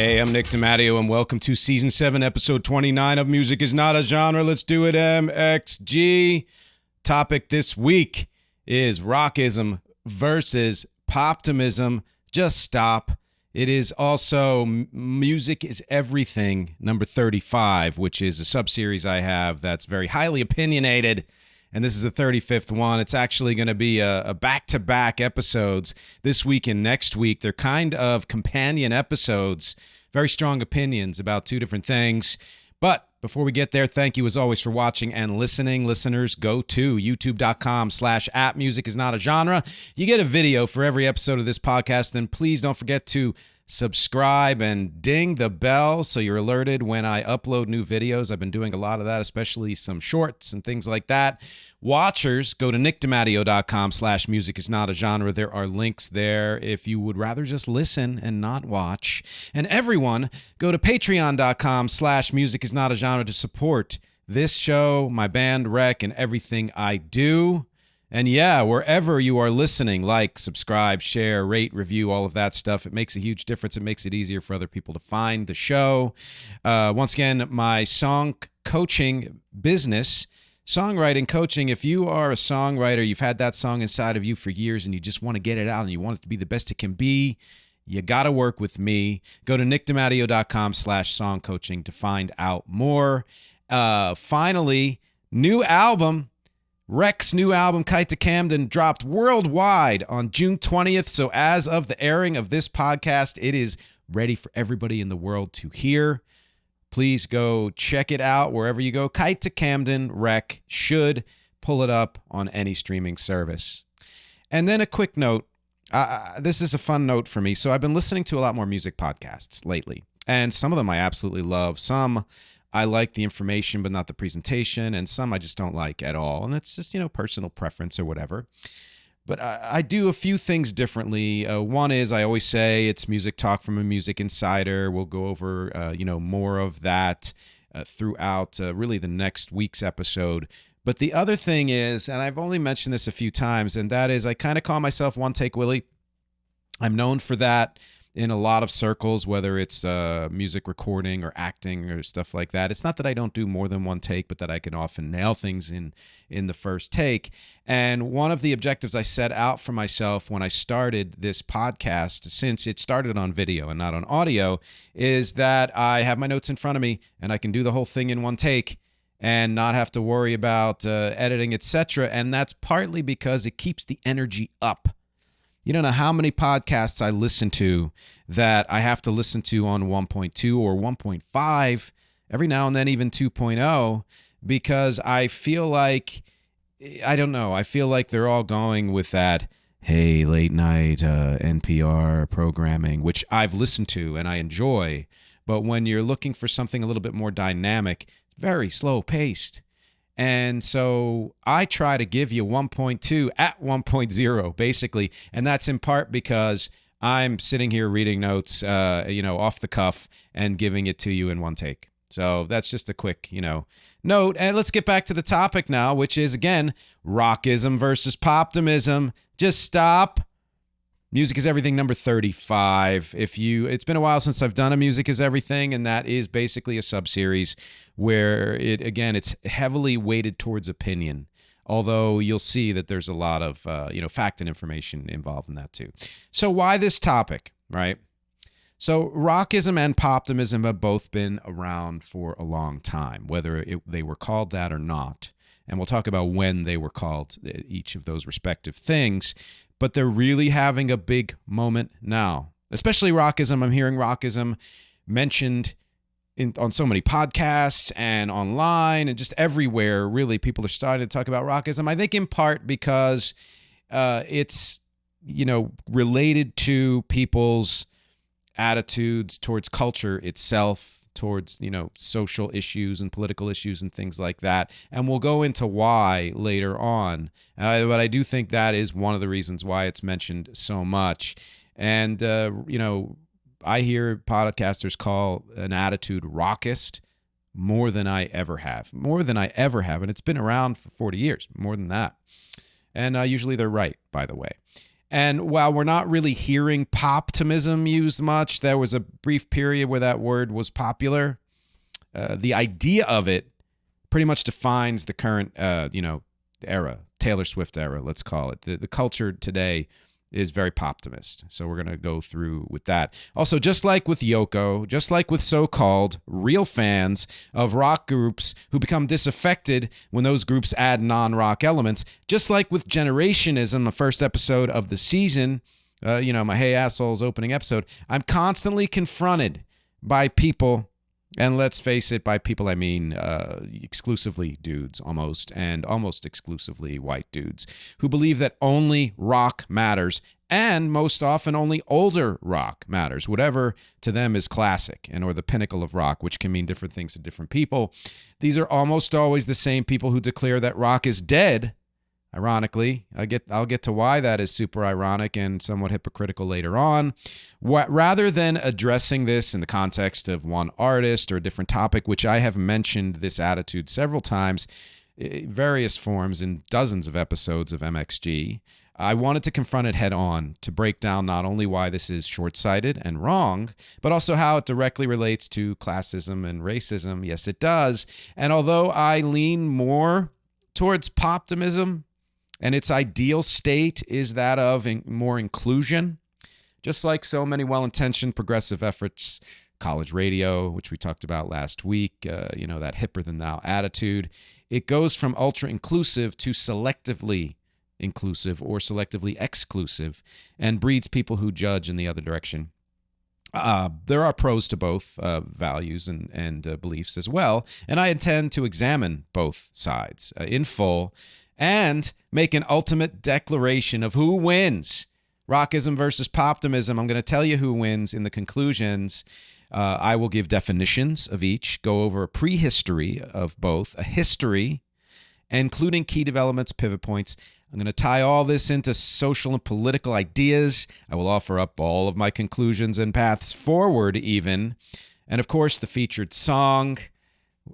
Hey, I'm Nick DiMatteo, and welcome to Season 7, Episode 29 of Music is Not a Genre. Let's do it, MxG. Topic this week is Rockism versus Poptimism. Just stop. It is also Music is Everything, number 35, which is a sub-series I have that's very highly opinionated. And this is the 35th one. It's actually going to be a back-to-back episodes this week and next week. They're kind of companion episodes, very strong opinions about two different things. But before we get there, thank you as always for watching and listening. Listeners, go to youtube.com/@musicisnotagenre. You get a video for every episode of this podcast. Then please don't forget to subscribe and ding the bell so you're alerted when I upload new videos. I've been doing a lot of that, especially some shorts and things like that. Watchers, go to nickdimatteo.com/musicisnotagenre. There are links there if you would rather just listen and not watch. And everyone, go to patreon.com/musicisnotagenre to support this show, my band Rec, and everything I do. And yeah, wherever you are listening, like, subscribe, share, rate, review, all of that stuff. It makes a huge difference. It makes it easier for other people to find the show. Once again, my song coaching business, songwriting coaching. If you are a songwriter, you've had that song inside of you for years and you just want to get it out and you want it to be the best it can be, you got to work with me. Go to nickdimatteo.com/song coaching to find out more. Finally, new album. Rec's new album, KITE to CAMDEN, dropped worldwide on June 20th. So as of the airing of this podcast, it is ready for everybody in the world to hear. Please go check it out wherever you go. KITE to CAMDEN, Rec should pull it up on any streaming service. And then a quick note. This is a fun note for me. So I've been listening to a lot more music podcasts lately. And some of them I absolutely love. Some I like the information, but not the presentation, and some I just don't like at all. And that's just, personal preference or whatever. But I do a few things differently. One is I always say it's music talk from a music insider. We'll go over, more of that throughout really the next week's episode. But the other thing is, and I've only mentioned this a few times, and that is I kind of call myself One Take Willie. I'm known for that in a lot of circles, whether it's music recording or acting or stuff like that. It's not that I don't do more than one take, but that I can often nail things in the first take. And one of the objectives I set out for myself when I started this podcast, since it started on video and not on audio, is that I have my notes in front of me and I can do the whole thing in one take and not have to worry about editing, etc. And that's partly because it keeps the energy up. You don't know how many podcasts I listen to that I have to listen to on 1.2 or 1.5, every now and then even 2.0, because I feel like, I don't know, I feel like they're all going with that, hey, late night NPR programming, which I've listened to and I enjoy. But when you're looking for something a little bit more dynamic, it's very slow paced. And so I try to give you 1.2 at 1.0, basically. And that's in part because I'm sitting here reading notes, off the cuff and giving it to you in one take. So that's just a quick, note. And let's get back to the topic now, which is, again, Rockism versus Poptimism. Just stop. Music is Everything, number 35. It's been a while since I've done a Music is Everything, and that is basically a sub-series where it's heavily weighted towards opinion, although you'll see that there's a lot of, fact and information involved in that too. So why this topic, right? So Rockism and Poptimism have both been around for a long time, whether they were called that or not. And we'll talk about when they were called each of those respective things. But they're really having a big moment now, especially Rockism. I'm hearing Rockism mentioned on so many podcasts and online and just everywhere. Really, people are starting to talk about Rockism. I think in part because it's, related to people's attitudes towards culture itself, towards, social issues and political issues and things like that. And we'll go into why later on. But I do think that is one of the reasons why it's mentioned so much. And, I hear podcasters call an attitude rockist more than I ever have. And it's been around for 40 years, more than that. And usually they're right, by the way. And while we're not really hearing poptimism used much, there was a brief period where that word was popular. The idea of it pretty much defines the current, era, Taylor Swift era, let's call it. The culture today is very poptimist. So we're going to go through with that. Also, just like with Yoko, just like with so-called real fans of rock groups who become disaffected when those groups add non-rock elements, just like with Generationism, the first episode of the season, my Hey Assholes opening episode, I'm constantly confronted by people. And let's face it, by people I mean exclusively dudes almost, and almost exclusively white dudes, who believe that only rock matters, and most often only older rock matters, whatever to them is classic and or the pinnacle of rock, which can mean different things to different people. These are almost always the same people who declare that rock is dead. Ironically, I'll get to why that is super ironic and somewhat hypocritical later on. Rather than addressing this in the context of one artist or a different topic, which I have mentioned this attitude several times, various forms in dozens of episodes of MxG, I wanted to confront it head on to break down not only why this is short-sighted and wrong, but also how it directly relates to classism and racism. Yes, it does. And although I lean more towards poptimism, and its ideal state is that of more inclusion, just like so many well-intentioned progressive efforts, college radio, which we talked about last week, that hipper-than-thou attitude. It goes from ultra-inclusive to selectively inclusive or selectively exclusive and breeds people who judge in the other direction. There are pros to both values and beliefs as well, and I intend to examine both sides in full and make an ultimate declaration of who wins. Rockism versus poptimism. I'm going to tell you who wins in the conclusions. I will give definitions of each, go over a prehistory of both, a history, including key developments, pivot points. I'm going to tie all this into social and political ideas. I will offer up all of my conclusions and paths forward even. And of course, the featured song,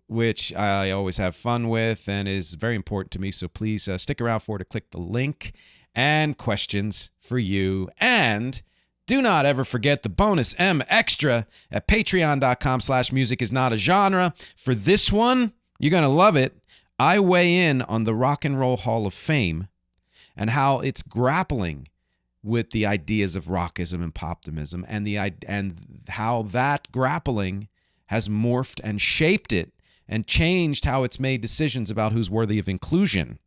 which I always have fun with and is very important to me. So please stick around for it to click the link, and questions for you. And do not ever forget the bonus M Extra at patreon.com/music is not a genre. For this one, you're going to love it. I weigh in on the Rock and Roll Hall of Fame and how it's grappling with the ideas of rockism and poptimism, and how that grappling has morphed and shaped it and changed how it's made decisions about who's worthy of inclusion.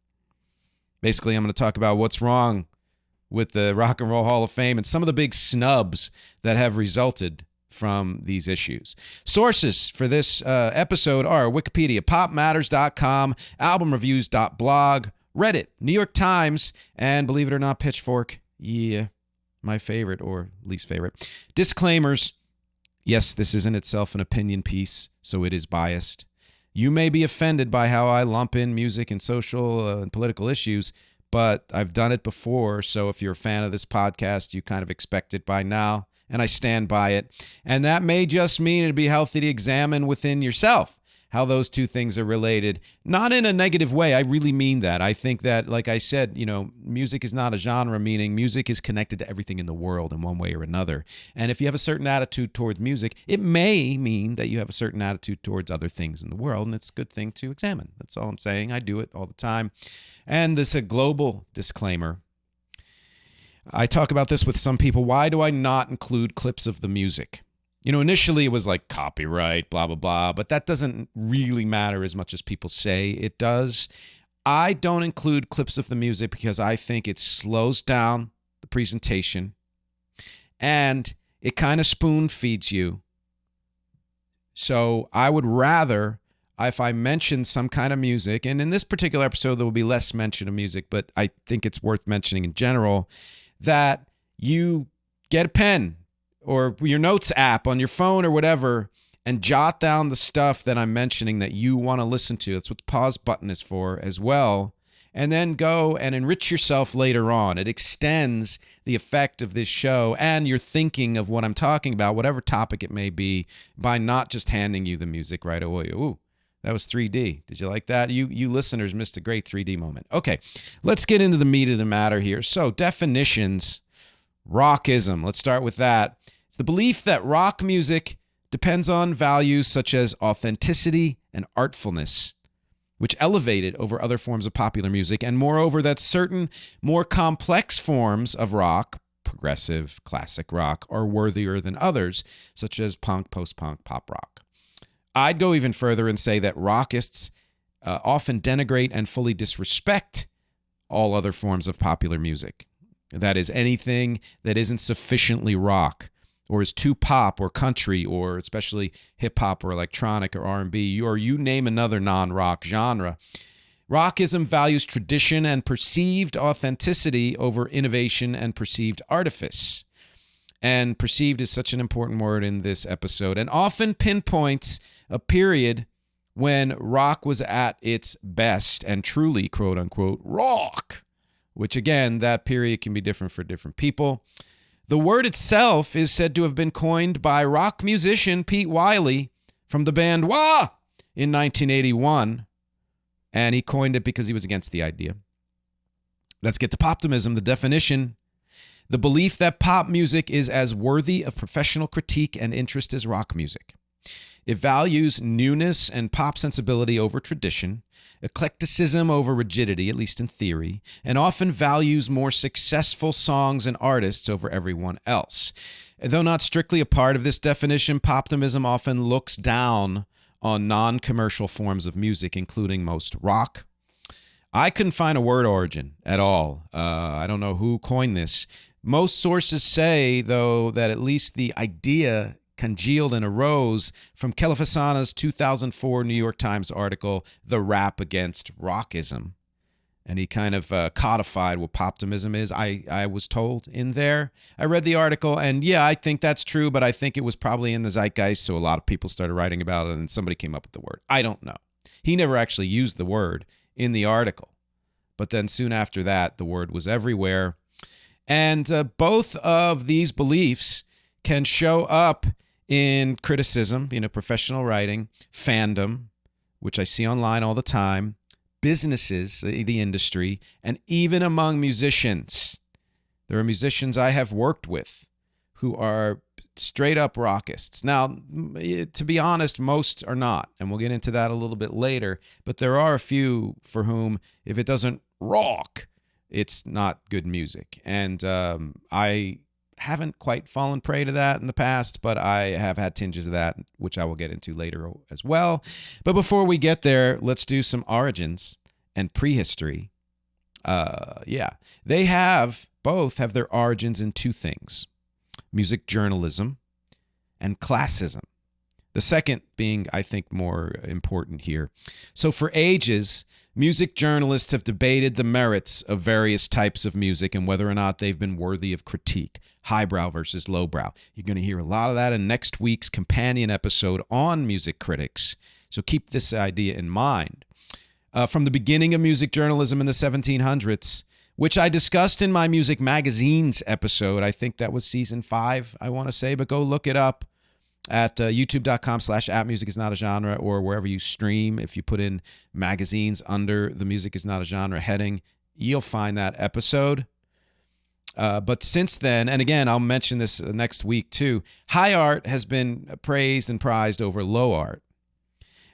Basically, I'm going to talk about what's wrong with the Rock and Roll Hall of Fame and some of the big snubs that have resulted from these issues. Sources for this episode are Wikipedia, popmatters.com, albumreviews.blog, Reddit, New York Times, and believe it or not, Pitchfork. Yeah, my favorite or least favorite. Disclaimers. Yes, this is in itself an opinion piece, so it is biased. You may be offended by how I lump in music and social and political issues, but I've done it before, so if you're a fan of this podcast, you kind of expect it by now, and I stand by it. And that may just mean it'd be healthy to examine within yourself how those two things are related. Not in a negative way. I really mean that. I think that, like I said, music is not a genre, meaning music is connected to everything in the world in one way or another. And if you have a certain attitude towards music, it may mean that you have a certain attitude towards other things in the world, and it's a good thing to examine. That's all I'm saying. I do it all the time. And this is a global disclaimer. I talk about this with some people. Why do I not include clips of the music? Initially it was like copyright, blah, blah, blah, but that doesn't really matter as much as people say it does. I don't include clips of the music because I think it slows down the presentation and it kind of spoon feeds you. So I would rather, if I mention some kind of music, and in this particular episode there will be less mention of music, but I think it's worth mentioning in general, that you get a pen or your notes app on your phone or whatever, and jot down the stuff that I'm mentioning that you want to listen to. That's what the pause button is for as well. And then go and enrich yourself later on. It extends the effect of this show and your thinking of what I'm talking about, whatever topic it may be, by not just handing you the music right away. Ooh, That was 3D. Did you like that? You listeners missed a great 3D moment. Okay, let's get into the meat of the matter here. So, definitions. Rockism. Let's start with that. It's the belief that rock music depends on values such as authenticity and artfulness, which elevate it over other forms of popular music, and moreover, that certain more complex forms of rock, progressive, classic rock, are worthier than others, such as punk, post-punk, pop rock. I'd go even further and say that rockists often denigrate and fully disrespect all other forms of popular music. That is, anything that isn't sufficiently rock, or is too pop or country, or especially hip-hop or electronic or R&B, or you name another non-rock genre. Rockism values tradition and perceived authenticity over innovation and perceived artifice. And perceived is such an important word in this episode, and often pinpoints a period when rock was at its best and truly, quote-unquote, rock. Which, again, that period can be different for different people. The word itself is said to have been coined by rock musician Pete Wiley from the band Wah in 1981, and he coined it because he was against the idea. Let's get to Poptimism, the definition. The belief that pop music is as worthy of professional critique and interest as rock music. It values newness and pop sensibility over tradition, eclecticism over rigidity, at least in theory, and often values more successful songs and artists over everyone else. Though not strictly a part of this definition, Poptimism often looks down on non-commercial forms of music, including most rock. I couldn't find a word origin at all. I don't know who coined this. Most sources say, though, that at least the idea congealed and arose from Kelafasana's 2004 New York Times article, The Rap Against Rockism. And he kind of codified what Poptimism is, I was told, in there. I read the article, and yeah, I think that's true, but I think it was probably in the zeitgeist, so a lot of people started writing about it, and somebody came up with the word. I don't know. He never actually used the word in the article. But then soon after that, the word was everywhere. And both of these beliefs can show up in criticism, professional writing, fandom, which I see online all the time, businesses, the industry, and even among musicians. There are musicians I have worked with who are straight up rockists. Now, to be honest, most are not, and we'll get into that a little bit later, but there are a few for whom if it doesn't rock, it's not good music. And I haven't quite fallen prey to that in the past, but I have had tinges of that, which I will get into later as well. But before we get there, let's do some origins and prehistory. They both have their origins in two things: music journalism and classism. The second being, I think, more important here. So for ages, music journalists have debated the merits of various types of music and whether or not they've been worthy of critique, highbrow versus lowbrow. You're going to hear a lot of that in next week's companion episode on music critics, so keep this idea in mind. From the beginning of music journalism in the 1700s, which I discussed in my music magazines episode, I think that was season 5, I want to say, but go look it up at youtube.com/@musicisnotagenre or wherever you stream. If you put in magazines under the Music Is Not a Genre heading, you'll find that episode. But since then, and again, I'll mention this next week too, high art has been praised and prized over low art.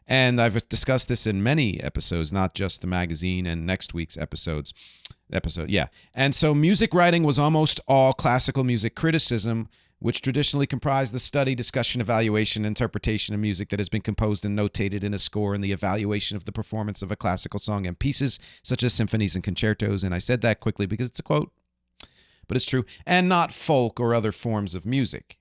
And I've discussed this in many episodes, not just the magazine and next week's episode. And so music writing was almost all classical music criticism, which traditionally comprised the study, discussion, evaluation, interpretation of music that has been composed and notated in a score, and the evaluation of the performance of a classical song and pieces such as symphonies and concertos. And I said that quickly because it's a quote, but it's true. And not folk or other forms of music.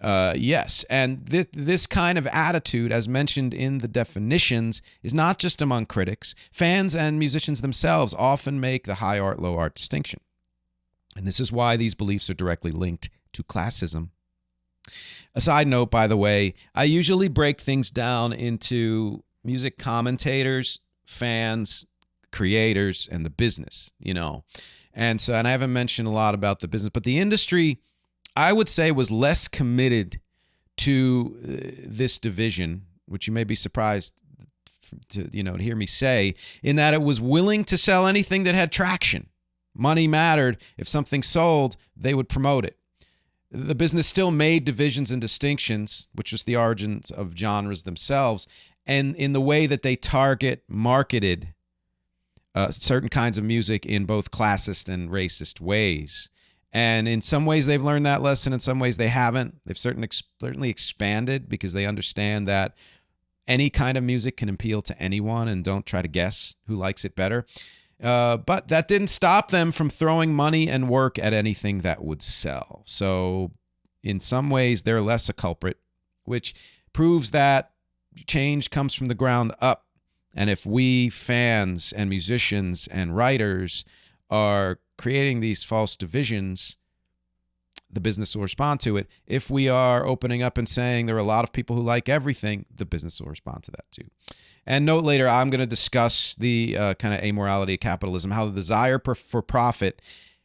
Yes, and this kind of attitude, as mentioned in the definitions, is not just among critics. Fans and musicians themselves often make the high art, low art distinction. And this is why these beliefs are directly linked to classism. A side note, by the way, I usually break things down into music commentators, fans, creators, and the business, And so, and I haven't mentioned a lot about the business, but the industry, I would say, was less committed to this division, which you may be surprised to hear me say, in that it was willing to sell anything that had traction. Money mattered. If something sold, they would promote it. The business still made divisions and distinctions, which was the origins of genres themselves, and in the way that they marketed certain kinds of music in both classist and racist ways. And in some ways they've learned that lesson, in some ways they haven't. They've certainly expanded because they understand that any kind of music can appeal to anyone, and don't try to guess who likes it better. But that didn't stop them from throwing money and work at anything that would sell. So in some ways, they're less a culprit, which proves that change comes from the ground up. And if we fans and musicians and writers are creating these false divisions, the business will respond to it. If we are opening up and saying there are a lot of people who like everything, the business will respond to that too. And note later, I'm going to discuss the kind of amorality of capitalism, how the desire for profit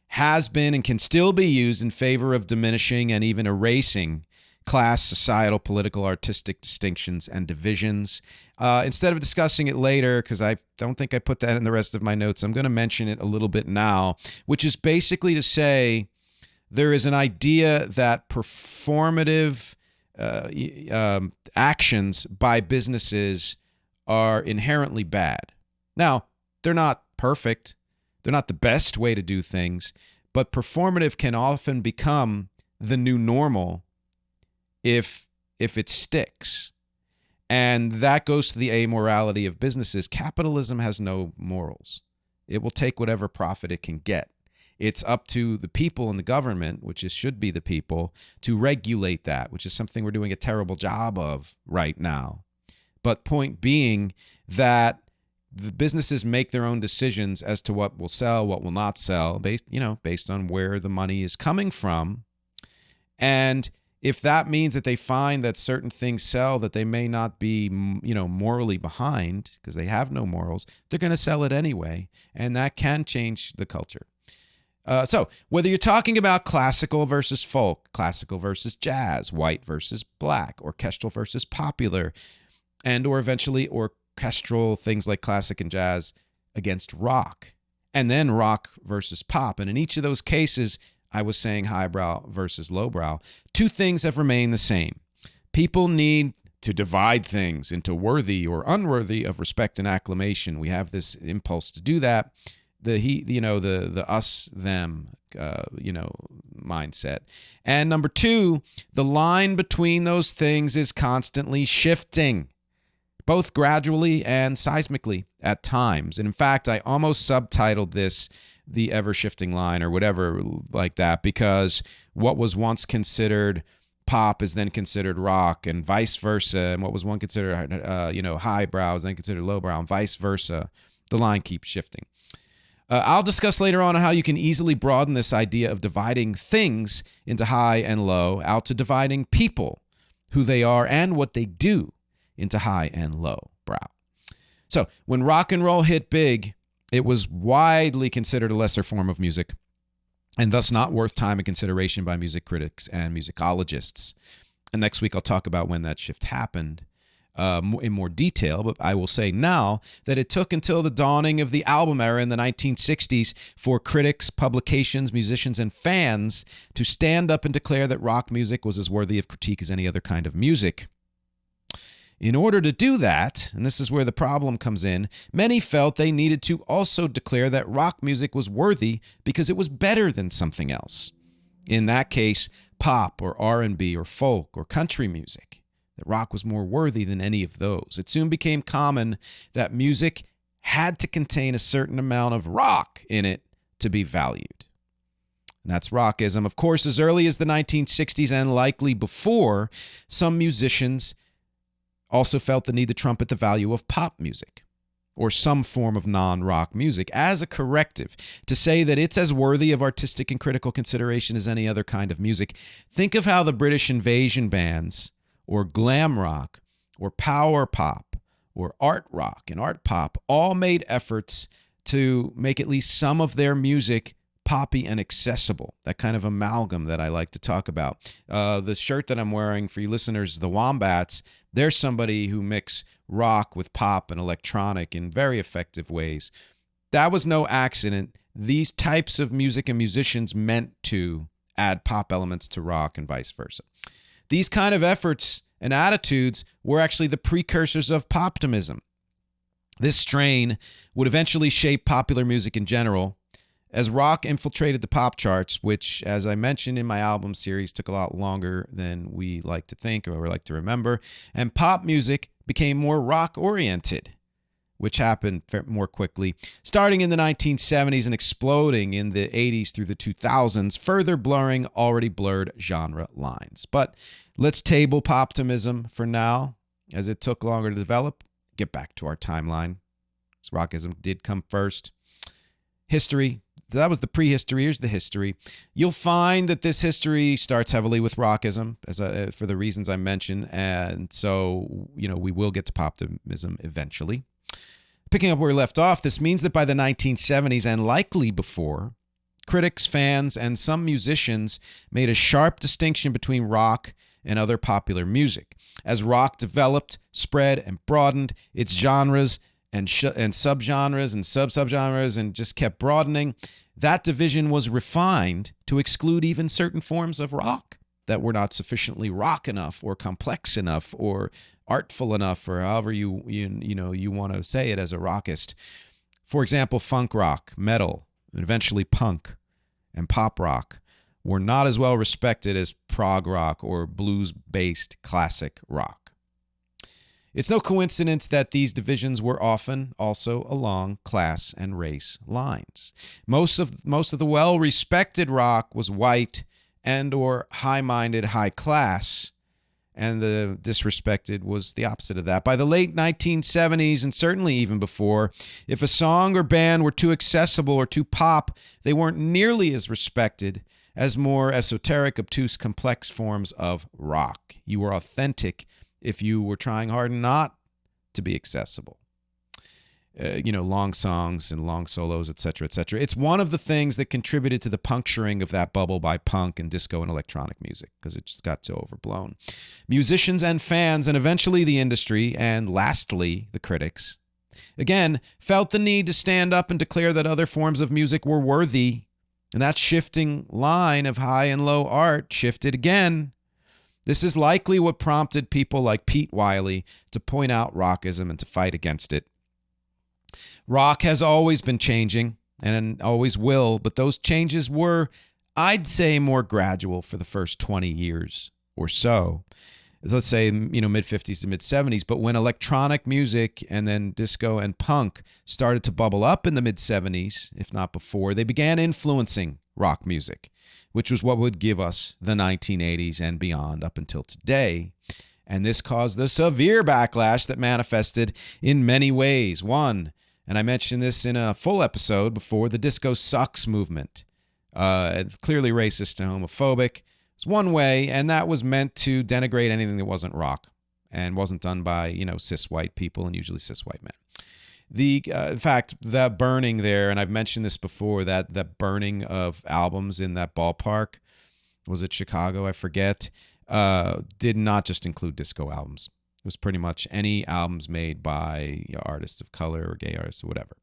has been and can still be used in favor of diminishing and even erasing class, societal, political, artistic distinctions and divisions. Instead of discussing it later, because I don't think I put that in the rest of my notes, I'm going to mention it a little bit now, which is basically to say there is an idea that performative actions by businesses are inherently bad. Now, they're not perfect. They're not the best way to do things, but performative can often become the new normal if it sticks. And that goes to the amorality of businesses. Capitalism has no morals. It will take whatever profit it can get. It's up to the people and the government, which should be the people, to regulate that, which is something we're doing a terrible job of right now. But point being that the businesses make their own decisions as to what will sell, what will not sell, based on where the money is coming from. And if that means that they find that certain things sell that they may not be, morally behind because they have no morals, they're going to sell it anyway. And that can change the culture. So whether you're talking about classical versus folk, classical versus jazz, white versus black, orchestral versus popular, or eventually orchestral things like classic and jazz against rock, and then rock versus pop. And in each of those cases, I was saying highbrow versus lowbrow. Two things have remained the same. People need to divide things into worthy or unworthy of respect and acclamation. We have this impulse to do that. The us, them, mindset. And number two, the line between those things is constantly shifting, both gradually and seismically at times. And in fact, I almost subtitled this the ever-shifting line or whatever like that, because what was once considered pop is then considered rock, and vice versa. And what was once considered, highbrow is then considered lowbrow, and vice versa. The line keeps shifting. I'll discuss later on how you can easily broaden this idea of dividing things into high and low out to dividing people, who they are and what they do, into high and low brow. So when rock and roll hit big, it was widely considered a lesser form of music, and thus not worth time and consideration by music critics and musicologists. And next week I'll talk about when that shift happened in more detail, but I will say now that it took until the dawning of the album era in the 1960s for critics, publications, musicians, and fans to stand up and declare that rock music was as worthy of critique as any other kind of music. In order to do that, and this is where the problem comes in, many felt they needed to also declare that rock music was worthy because it was better than something else. In that case, pop or R&B or folk or country music. That rock was more worthy than any of those. It soon became common that music had to contain a certain amount of rock in it to be valued. And that's rockism. Of course, as early as the 1960s and likely before, some musicians also felt the need to trumpet the value of pop music or some form of non-rock music as a corrective to say that it's as worthy of artistic and critical consideration as any other kind of music. Think of how the British invasion bands or glam rock or power pop or art rock and art pop all made efforts to make at least some of their music poppy and accessible, that kind of amalgam that I like to talk about. The shirt that I'm wearing, for you listeners, the Wombats, they're somebody who mix rock with pop and electronic in very effective ways. That was no accident. These types of music and musicians meant to add pop elements to rock and vice versa. These kind of efforts and attitudes were actually the precursors of Poptimism. This strain would eventually shape popular music in general as rock infiltrated the pop charts, which, as I mentioned in my album series, took a lot longer than we like to think or like to remember, and pop music became more rock-oriented, which happened more quickly, starting in the 1970s and exploding in the 80s through the 2000s, further blurring already blurred genre lines. But let's table Poptimism for now, as it took longer to develop. Get back to our timeline. Rockism did come first. History. That was the prehistory. Here's the history. You'll find that this history starts heavily with Rockism, for the reasons I mentioned, and so we will get to Poptimism eventually. Picking up where we left off, this means that by the 1970s, and likely before, critics, fans, and some musicians made a sharp distinction between rock and other popular music. As rock developed, spread, and broadened its genres and subgenres and sub-subgenres and just kept broadening, that division was refined to exclude even certain forms of rock that were not sufficiently rock enough or complex enough or artful enough, or however you want to say it as a rockist. For example, funk rock, metal, and eventually punk and pop rock were not as well respected as prog rock or blues-based classic rock. It's no coincidence that these divisions were often also along class and race lines. Most of the well-respected rock was white and or high-minded, high class, and the disrespected was the opposite of that. By the late 1970s, and certainly even before, if a song or band were too accessible or too pop, they weren't nearly as respected as more esoteric, obtuse, complex forms of rock. You were authentic if you were trying hard not to be accessible. Long songs and long solos, etc., etc. It's one of the things that contributed to the puncturing of that bubble by punk and disco and electronic music, because it just got so overblown. Musicians and fans, and eventually the industry, and lastly, the critics, again, felt the need to stand up and declare that other forms of music were worthy, and that shifting line of high and low art shifted again. This is likely what prompted people like Pete Wiley to point out rockism and to fight against it. Rock has always been changing and always will, but those changes were, I'd say, more gradual for the first 20 years or so. Let's say, mid-50s to mid-70s. But when electronic music and then disco and punk started to bubble up in the mid-70s, if not before, they began influencing rock music, which was what would give us the 1980s and beyond up until today. And this caused a severe backlash that manifested in many ways. One, and I mentioned this in a full episode before, the Disco Sucks movement. It's clearly racist and homophobic. It's one way, and that was meant to denigrate anything that wasn't rock and wasn't done by, cis white people, and usually cis white men. In fact, that burning there, and I've mentioned this before, that burning of albums in that ballpark, was it Chicago? I forget. Did not just include disco albums. It was pretty much any albums made by artists of color or gay artists or whatever.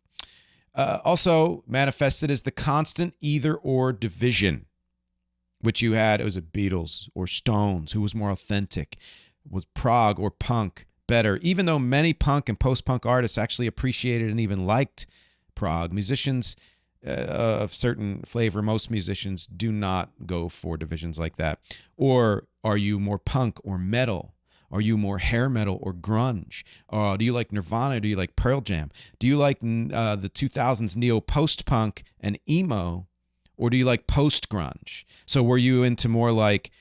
Also manifested as the constant either-or division, which you had, it was Beatles or Stones, who was more authentic, was prog or punk better, even though many punk and post-punk artists actually appreciated and even liked prog. Musicians of certain flavor, most musicians do not go for divisions like that. Or are you more punk or metal? Are you more hair metal or grunge? Do you like Nirvana? Or do you like Pearl Jam? Do you like the 2000s neo-post-punk and emo? Or do you like post-grunge? So were you into more like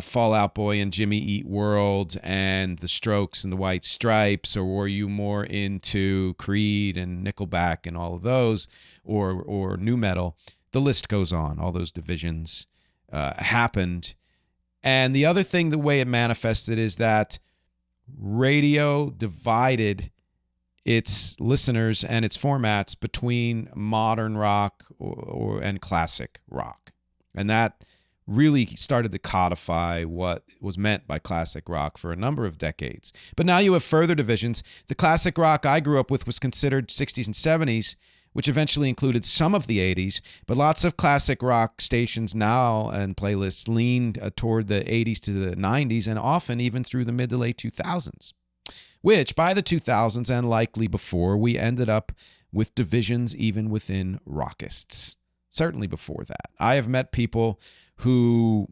Fall Out Boy and Jimmy Eat World and the Strokes and the White Stripes? Or were you more into Creed and Nickelback and all of those? Or nu metal? The list goes on. All those divisions happened. And the other thing, the way it manifested, is that radio divided its listeners and its formats between modern rock and classic rock. And that really started to codify what was meant by classic rock for a number of decades. But now you have further divisions. The classic rock I grew up with was considered 60s and 70s, which eventually included some of the 80s, but lots of classic rock stations now and playlists lean toward the 80s to the 90s and often even through the mid to late 2000s, which by the 2000s and likely before, we ended up with divisions even within rockists. Certainly before that. I have met people who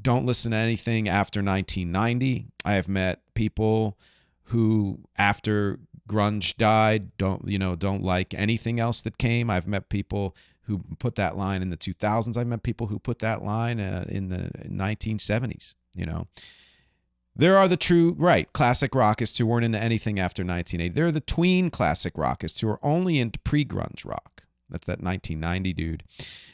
don't listen to anything after 1990. I have met people who, after grunge died, don't like anything else that came. I've met people who put that line in the 2000s. I've met people who put that line in the 1970s. There are the true, classic rockists who weren't into anything after 1980. There are the tween classic rockists who are only into pre-grunge rock. That's that 1990 dude.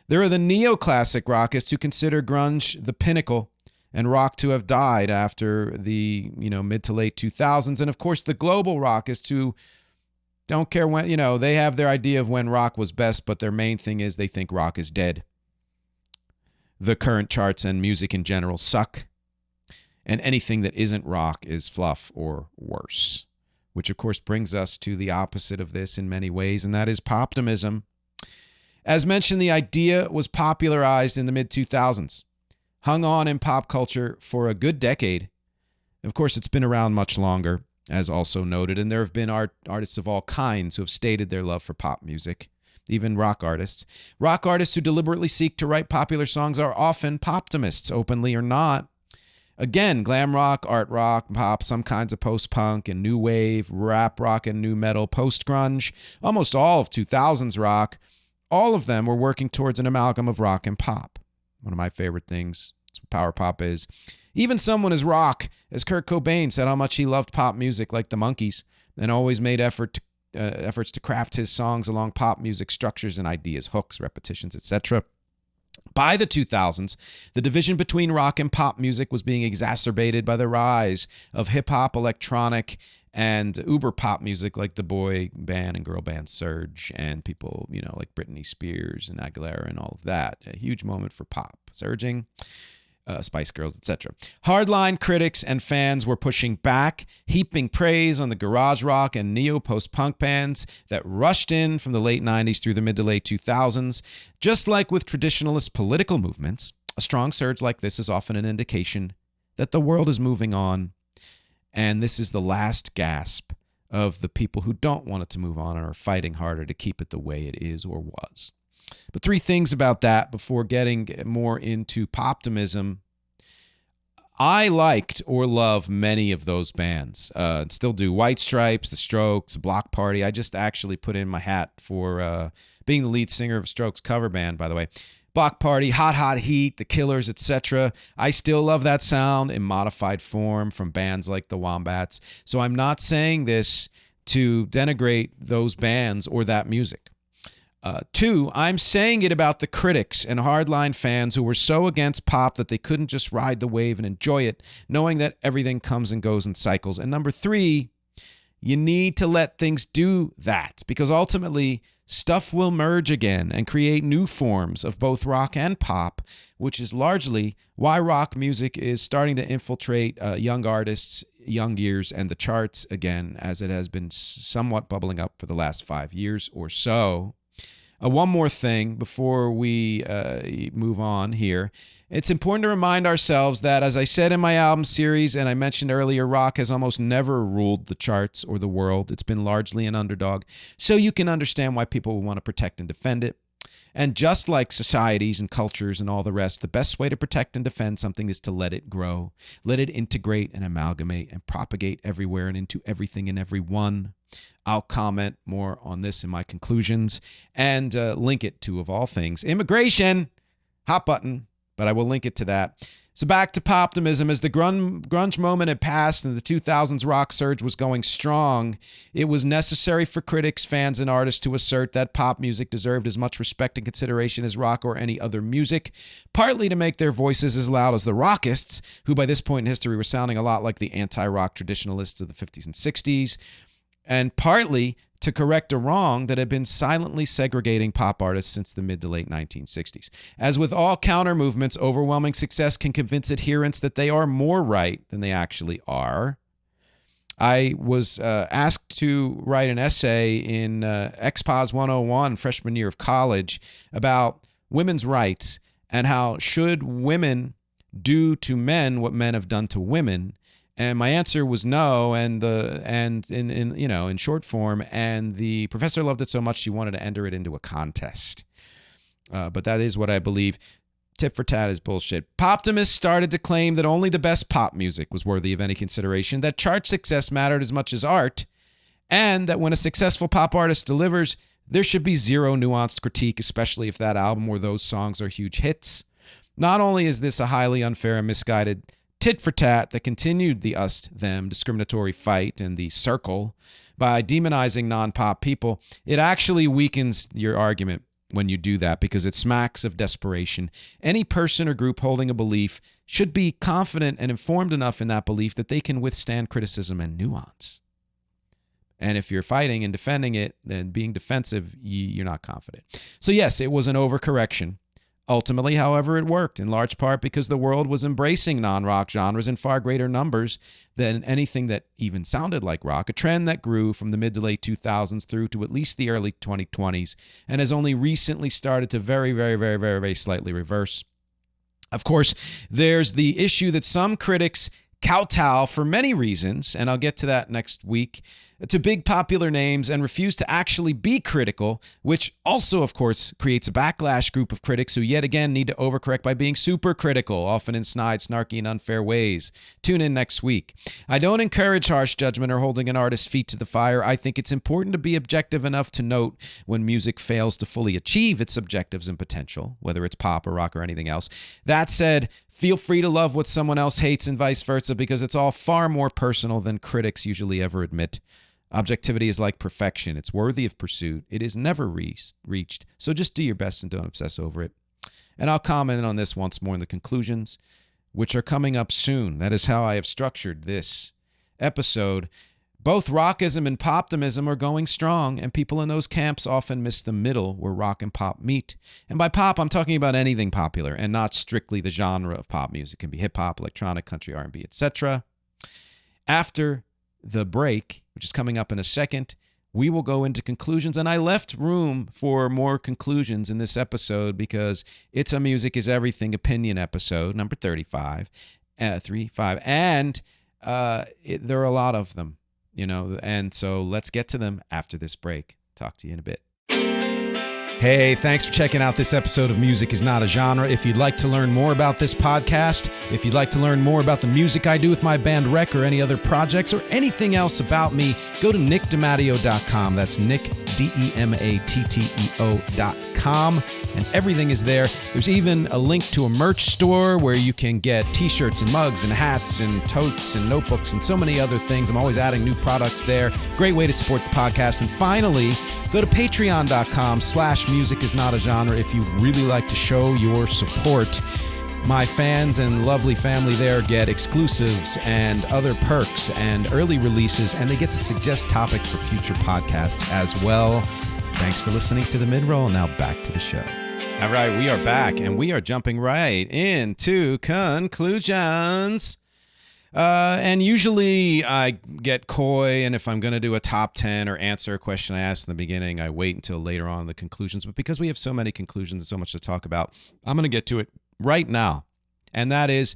There are the neoclassic rockists who consider grunge the pinnacle and rock to have died after the, mid to late 2000s. And of course, the global rockists who don't care when, they have their idea of when rock was best, but their main thing is they think rock is dead. The current charts and music in general suck. And anything that isn't rock is fluff or worse. Which, of course, brings us to the opposite of this in many ways, and that is Poptimism. As mentioned, the idea was popularized in the mid-2000s, hung on in pop culture for a good decade. Of course, it's been around much longer, as also noted, and there have been artists of all kinds who have stated their love for pop music, even rock artists. Rock artists who deliberately seek to write popular songs are often poptimists, openly or not. Again, glam rock, art rock, pop, some kinds of post-punk and new wave, rap rock and new metal, post-grunge, almost all of 2000s rock. All of them were working towards an amalgam of rock and pop. One of my favorite things, that's what power pop is. Even someone as rock as Kurt Cobain said how much he loved pop music like the Monkees and always made efforts to craft his songs along pop music structures and ideas, hooks, repetitions, etc. By the 2000s, the division between rock and pop music was being exacerbated by the rise of hip-hop, electronic, and uber pop music like the boy band and girl band Surge and people, like Britney Spears and Aguilera and all of that. A huge moment for pop. Surging, Spice Girls, etc. Hardline critics and fans were pushing back, heaping praise on the garage rock and neo-post-punk bands that rushed in from the late 90s through the mid to late 2000s. Just like with traditionalist political movements, a strong surge like this is often an indication that the world is moving on, and this is the last gasp of the people who don't want it to move on and are fighting harder to keep it the way it is or was. But three things about that before getting more into Poptimism. I liked or love many of those bands. Still do. White Stripes, The Strokes, Block Party. I just actually put in my hat for being the lead singer of a Strokes cover band, by the way. Block Party, Hot Hot Heat, The Killers, etc. I still love that sound in modified form from bands like the Wombats. So I'm not saying this to denigrate those bands or that music. Two, I'm saying it about the critics and hardline fans who were so against pop that they couldn't just ride the wave and enjoy it, knowing that everything comes and goes in cycles. And number three, you need to let things do that, because ultimately stuff will merge again and create new forms of both rock and pop, which is largely why rock music is starting to infiltrate young artists, young ears, and the charts again, as it has been somewhat bubbling up for the last 5 years or so. One more thing before we move on here. It's important to remind ourselves that, as I said in my album series, and I mentioned earlier, rock has almost never ruled the charts or the world. It's been largely an underdog. So you can understand why people want to protect and defend it. And just like societies and cultures and all the rest, the best way to protect and defend something is to let it grow. Let it integrate and amalgamate and propagate everywhere and into everything and everyone. I'll comment more on this in my conclusions and link it to, of all things, immigration, hot button, but I will link it to that. So back to Poptimism. As the grunge moment had passed and the 2000s rock surge was going strong, it was necessary for critics, fans, and artists to assert that pop music deserved as much respect and consideration as rock or any other music, partly to make their voices as loud as the rockists, who by this point in history were sounding a lot like the anti-rock traditionalists of the 50s and 60s, and partly to correct a wrong that had been silently segregating pop artists since the mid to late 1960s. As with all counter movements, overwhelming success can convince adherents that they are more right than they actually are. I was asked to write an essay in XPOS 101, freshman year of college, about women's rights and how should women do to men what men have done to women. And my answer was no, and in short form, and the professor loved it so much she wanted to enter it into a contest. But that is what I believe. Tit for tat is bullshit. Poptimists started to claim that only the best pop music was worthy of any consideration, that chart success mattered as much as art, and that when a successful pop artist delivers, there should be zero nuanced critique, especially if that album or those songs are huge hits. Not only is this a highly unfair and misguided tit for tat that continued the us-them discriminatory fight and the circle by demonizing non-pop people, it actually weakens your argument when you do that because it smacks of desperation. Any person or group holding a belief should be confident and informed enough in that belief that they can withstand criticism and nuance. And if you're fighting and defending it, then being defensive, you're not confident. So yes, it was an overcorrection. Ultimately, however, it worked, in large part because the world was embracing non-rock genres in far greater numbers than anything that even sounded like rock, a trend that grew from the mid to late 2000s through to at least the early 2020s and has only recently started to very slightly reverse. Of course, there's the issue that some critics kowtow for many reasons, and I'll get to that next week, to big popular names and refuse to actually be critical, which also, of course, creates a backlash group of critics who yet again need to overcorrect by being super critical, often in snide, snarky, and unfair ways. Tune in next week. I don't encourage harsh judgment or holding an artist's feet to the fire. I think it's important to be objective enough to note when music fails to fully achieve its objectives and potential, whether it's pop or rock or anything else. That said, feel free to love what someone else hates and vice versa because it's all far more personal than critics usually ever admit. Objectivity is like perfection. It's worthy of pursuit. It is never reached. So just do your best and don't obsess over it. And I'll comment on this once more in the conclusions, which are coming up soon. That is how I have structured this episode. Both rockism and poptimism are going strong, and people in those camps often miss the middle where rock and pop meet. And by pop, I'm talking about anything popular and not strictly the genre of pop music. It can be hip-hop, electronic, country, R&B, etc. After the break, which is coming up in a second, we will go into conclusions. And I left room for more conclusions in this episode because it's a Music is Everything opinion episode, number 35, and there are a lot of them, and so let's get to them after this break. Talk to you in a bit. Hey, thanks for checking out this episode of Music is Not a Genre. If you'd like to learn more about this podcast, if you'd like to learn more about the music I do with my band Wreck or any other projects or anything else about me, go to nickdematteo.com. That's Nick, DEMATTEO.com. And everything is there. There's even a link to a merch store where you can get t-shirts and mugs and hats and totes and notebooks and so many other things. I'm always adding new products there. Great way to support the podcast. And finally, go to patreon.com/music is not a genre if you'd really like to show your support. My fans and lovely family there get exclusives and other perks and early releases, and they get to suggest topics for future podcasts as well. Thanks for listening to the mid-roll. Now back to the show. All right, we are back, and we are jumping right into conclusions. And usually I get coy, and if I'm going to do a top 10 or answer a question I asked in the beginning, I wait until later on in the conclusions. But because we have so many conclusions and so much to talk about, I'm going to get to it right now. And that is,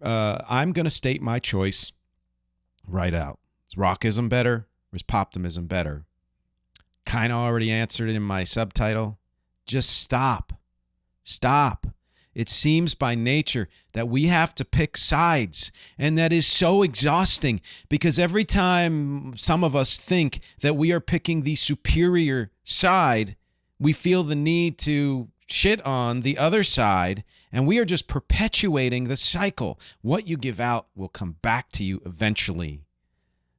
I'm going to state my choice right out. Is rockism better or is poptimism better? Kind of already answered it in my subtitle. Just stop. Stop. It seems by nature that we have to pick sides, and that is so exhausting because every time some of us think that we are picking the superior side, we feel the need to shit on the other side, and we are just perpetuating the cycle. What you give out will come back to you eventually.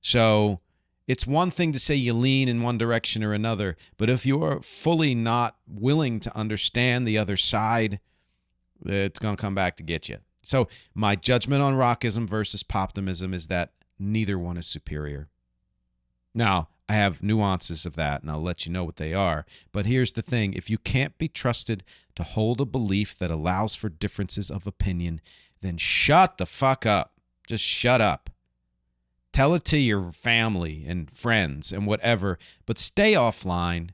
So it's one thing to say you lean in one direction or another, but if you're fully not willing to understand the other side, it's going to come back to get you. So my judgment on rockism versus poptimism is that neither one is superior. Now, I have nuances of that, and I'll let you know what they are. But here's the thing. If you can't be trusted to hold a belief that allows for differences of opinion, then shut the fuck up. Just shut up. Tell it to your family and friends and whatever, but stay offline.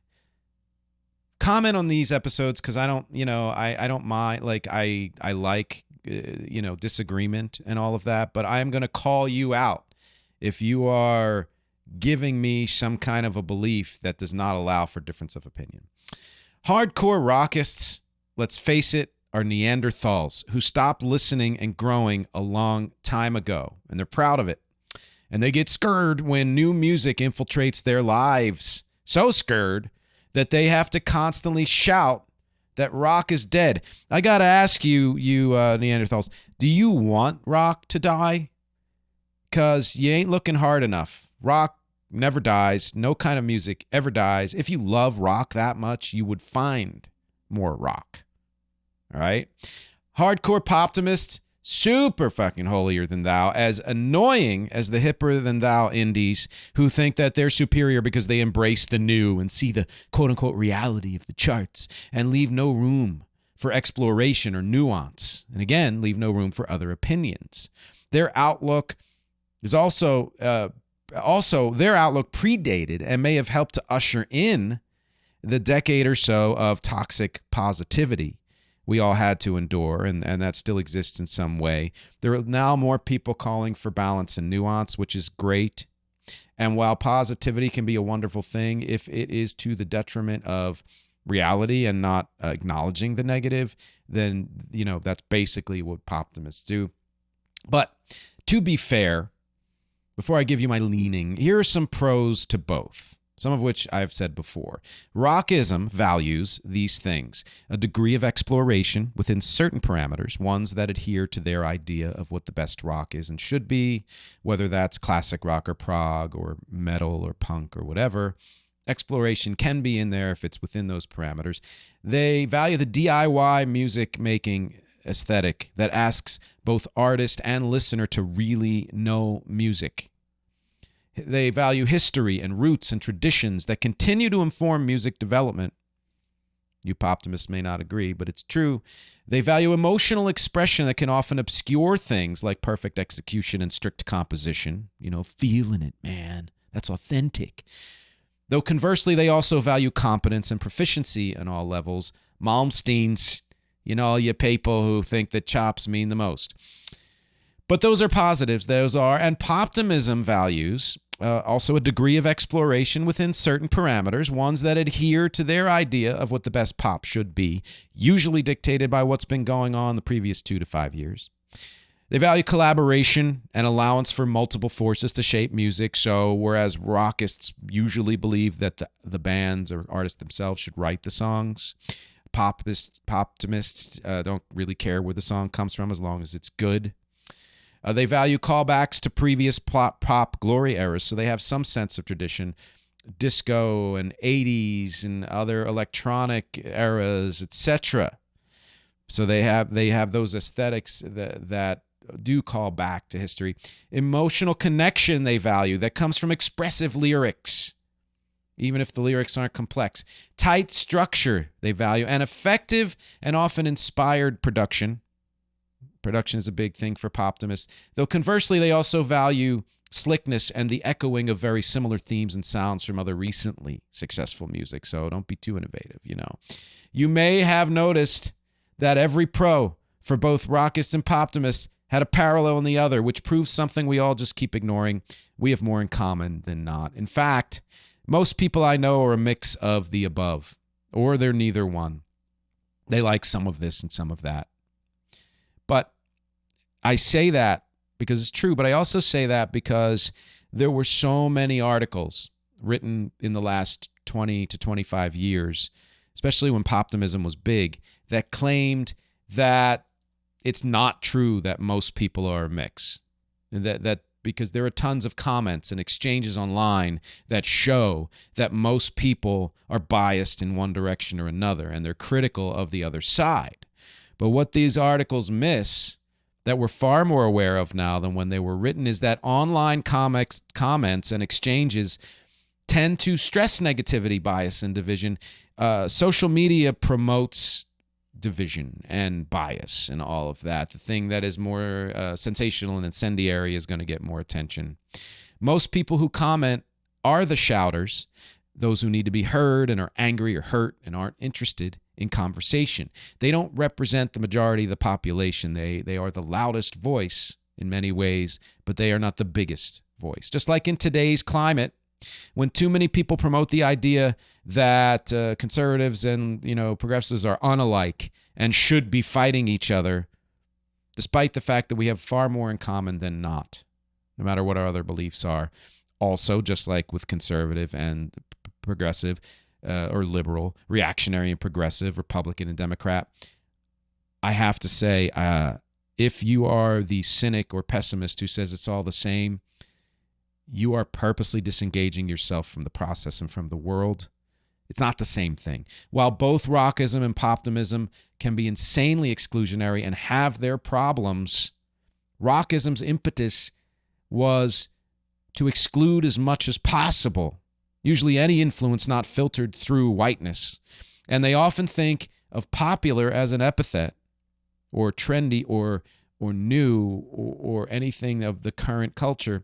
Comment on these episodes because I don't, I don't mind. Like, I like, disagreement and all of that, but I am going to call you out if you are giving me some kind of a belief that does not allow for difference of opinion. Hardcore rockists, let's face it, are Neanderthals who stopped listening and growing a long time ago, and they're proud of it. And they get scared when new music infiltrates their lives. So scared that they have to constantly shout that rock is dead. I got to ask you, Neanderthals, do you want rock to die? Because you ain't looking hard enough. Rock never dies. No kind of music ever dies. If you love rock that much, you would find more rock. All right? Hardcore poptimists, super fucking holier than thou, as annoying as the hipper than thou indies who think that they're superior because they embrace the new and see the quote-unquote reality of the charts and leave no room for exploration or nuance. And again, leave no room for other opinions. Their outlook is also their outlook predated and may have helped to usher in the decade or so of toxic positivity we all had to endure, and that still exists in some way. There are now more people calling for balance and nuance, which is great. And while positivity can be a wonderful thing, if it is to the detriment of reality and not acknowledging the negative, then, that's basically what poptimists do. But to be fair, before I give you my leaning, here are some pros to both, some of which I've said before. Rockism values these things: a degree of exploration within certain parameters, ones that adhere to their idea of what the best rock is and should be, whether that's classic rock or prog or metal or punk or whatever. Exploration can be in there if it's within those parameters. They value the DIY music making aesthetic that asks both artist and listener to really know music. They value history and roots and traditions that continue to inform music development. You poptimists may not agree, but it's true. They value emotional expression that can often obscure things like perfect execution and strict composition. Feeling it, man. That's authentic. Though conversely, they also value competence and proficiency on all levels. Malmsteens, all you people who think that chops mean the most. But those are positives, and poptimism values also a degree of exploration within certain parameters, ones that adhere to their idea of what the best pop should be, usually dictated by what's been going on the previous 2 to 5 years. They value collaboration and allowance for multiple forces to shape music, so whereas rockists usually believe that the bands or artists themselves should write the songs, poptimists don't really care where the song comes from as long as it's good. They value callbacks to previous pop glory eras, so they have some sense of tradition. Disco and 80s and other electronic eras, etc. So they have those aesthetics that do call back to history. Emotional connection they value that comes from expressive lyrics, even if the lyrics aren't complex. Tight structure they value, and effective and often inspired production. Production is a big thing for poptimists, though conversely they also value slickness and the echoing of very similar themes and sounds from other recently successful music, so don't be too innovative, You may have noticed that every pro for both rockists and poptimists had a parallel in the other, which proves something we all just keep ignoring. We have more in common than not. In fact, most people I know are a mix of the above, or they're neither one. They like some of this and some of that. But I say that because it's true, but I also say that because there were so many articles written in the last 20 to 25 years, especially when poptimism was big, that claimed that it's not true that most people are a mix. And that because there are tons of comments and exchanges online that show that most people are biased in one direction or another, and they're critical of the other side. But what these articles miss, that we're far more aware of now than when they were written, is that online comments and exchanges tend to stress negativity, bias, and division. Social media promotes division and bias and all of that. The thing that is more sensational and incendiary is going to get more attention. Most people who comment are the shouters, those who need to be heard and are angry or hurt and aren't interested in conversation. They don't represent the majority of the population. They are the loudest voice in many ways, but they are not the biggest voice. Just like in today's climate, when too many people promote the idea that conservatives and progressives are unalike and should be fighting each other, despite the fact that we have far more in common than not, no matter what our other beliefs are. Also, just like with conservative and progressive or liberal, reactionary and progressive, Republican and Democrat, I have to say, if you are the cynic or pessimist who says it's all the same, you are purposely disengaging yourself from the process and from the world. It's not the same thing. While both rockism and poptimism can be insanely exclusionary and have their problems, rockism's impetus was to exclude as much as possible, usually any influence not filtered through whiteness. And they often think of popular as an epithet, or trendy, or new, or anything of the current culture.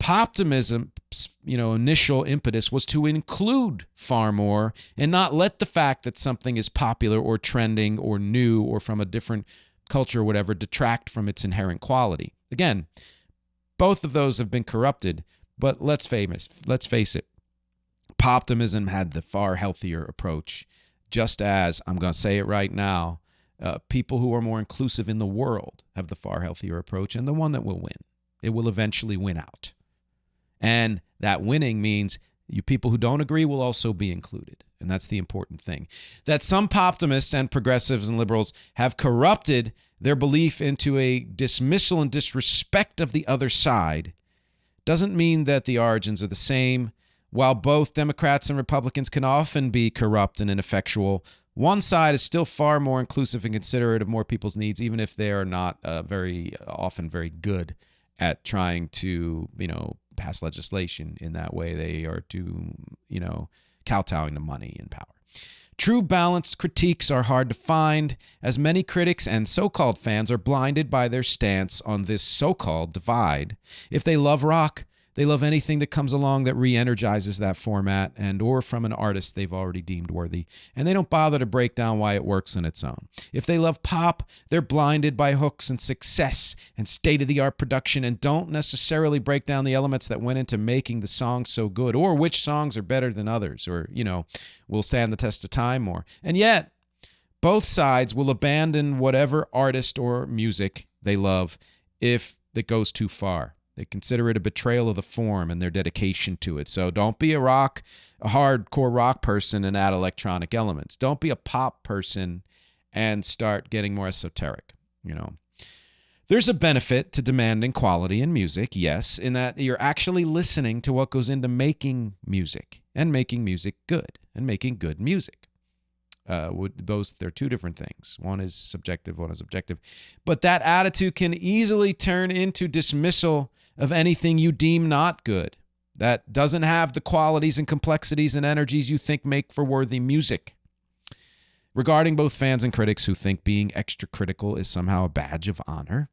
Poptimism's, initial impetus was to include far more and not let the fact that something is popular or trending or new or from a different culture or whatever detract from its inherent quality. Again, both of those have been corrupted, but let's face it, Poptimism had the far healthier approach, just as, I'm going to say it right now, people who are more inclusive in the world have the far healthier approach, and the one that will win. It will eventually win out. And that winning means you people who don't agree will also be included. And that's the important thing. That some poptimists and progressives and liberals have corrupted their belief into a dismissal and disrespect of the other side doesn't mean that the origins are the same. While both Democrats and Republicans can often be corrupt and ineffectual, one side is still far more inclusive and considerate of more people's needs, even if they are not very often very good at trying to, pass legislation in that way. They are too, kowtowing to money and power. True balanced critiques are hard to find, as many critics and so-called fans are blinded by their stance on this so-called divide. If they love rock, they love anything that comes along that re-energizes that format and or from an artist they've already deemed worthy, and they don't bother to break down why it works on its own. If they love pop, they're blinded by hooks and success and state-of-the-art production and don't necessarily break down the elements that went into making the song so good, or which songs are better than others, or, will stand the test of time more. And yet, both sides will abandon whatever artist or music they love if it goes too far. They consider it a betrayal of the form and their dedication to it. So don't be a hardcore rock person and add electronic elements. Don't be a pop person and start getting more esoteric. There's a benefit to demanding quality in music, yes, in that you're actually listening to what goes into making music and making music good and making good music. They're two different things. One is subjective, one is objective. But that attitude can easily turn into dismissal of anything you deem not good, that doesn't have the qualities and complexities and energies you think make for worthy music. Regarding both fans and critics who think being extra critical is somehow a badge of honor,